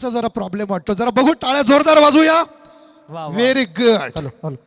नेटवर्कचा जरा प्रॉब्लेम वाटतो, जरा बघू, टाळ्या जोरदार वाजूया. Very good.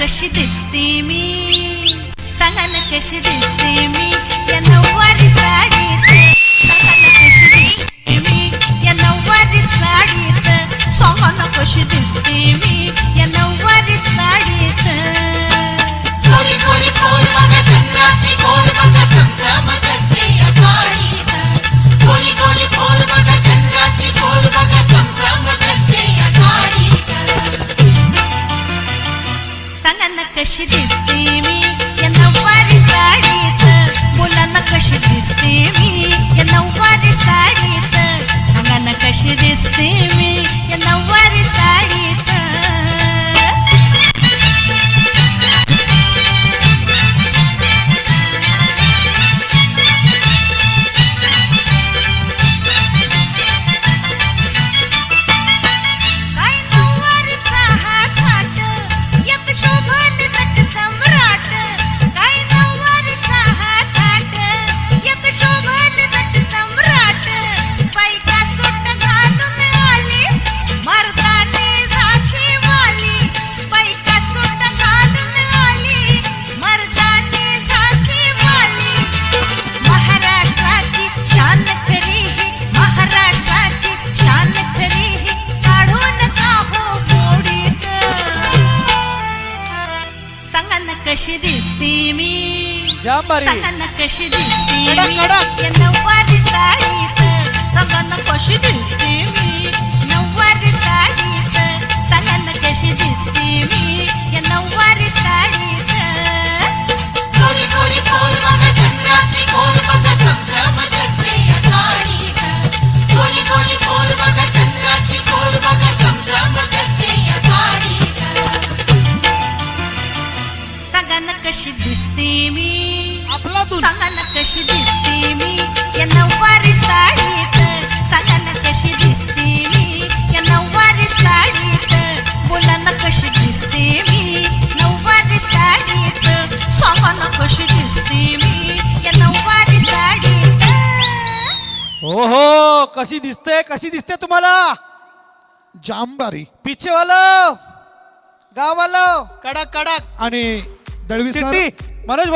कशी दिसते मी, सांगा ना कशी दिसते मी या नऊवारी साडीत, सांगा ना कशी दिसते मी या नऊवारी साडीत, सांगा ना कशी दिसते मी या नऊवारी साडीत. गोरी गोरी पोर बघा चंद्राची गोर बघा चमचमकते या साडीत, गोरी गोरी पोर बघा चंद्राची गोर बघा चमचमकते या साडीत. सांगा ना कशी दिसते मी या नऊवारी साडीत, बोला ना कशी दिसते मी या नऊवारी साडीत, सांगा ना कशी दिसते मी या नऊवारी साडीत. कशी दिसते मी, सांगा ना कशी दिसते मी या नऊवारी साडीत, सांगा ना कशी दिसते मी नऊवारी साडीत, सांगा ना कशी दिसते मी या नऊवारी साडीत. गोरी गोरी पोर बघा चंद्राची गोर बघा चमचमकते या साडीत, गोरी गोरी पोर बघा चंद्राची गोर बघा चमचमकते या साडीत. सांगा ना कशी दिसते मी, आपला सांगा ना कशी दिसते मी या नऊवारी साडीत, सांगा ना कशी दिसते मी या नऊवारी साडीत, बोला ना कशी दिसते मी नऊवारी साडीत, सांगा ना कशी दिसते मी या नऊवारी साडीत. ओहो, कशी दिसते तुम्हाला? जामबारी, पिछेवालं गाववालं कडक कडक आणि दळवी सर मनोज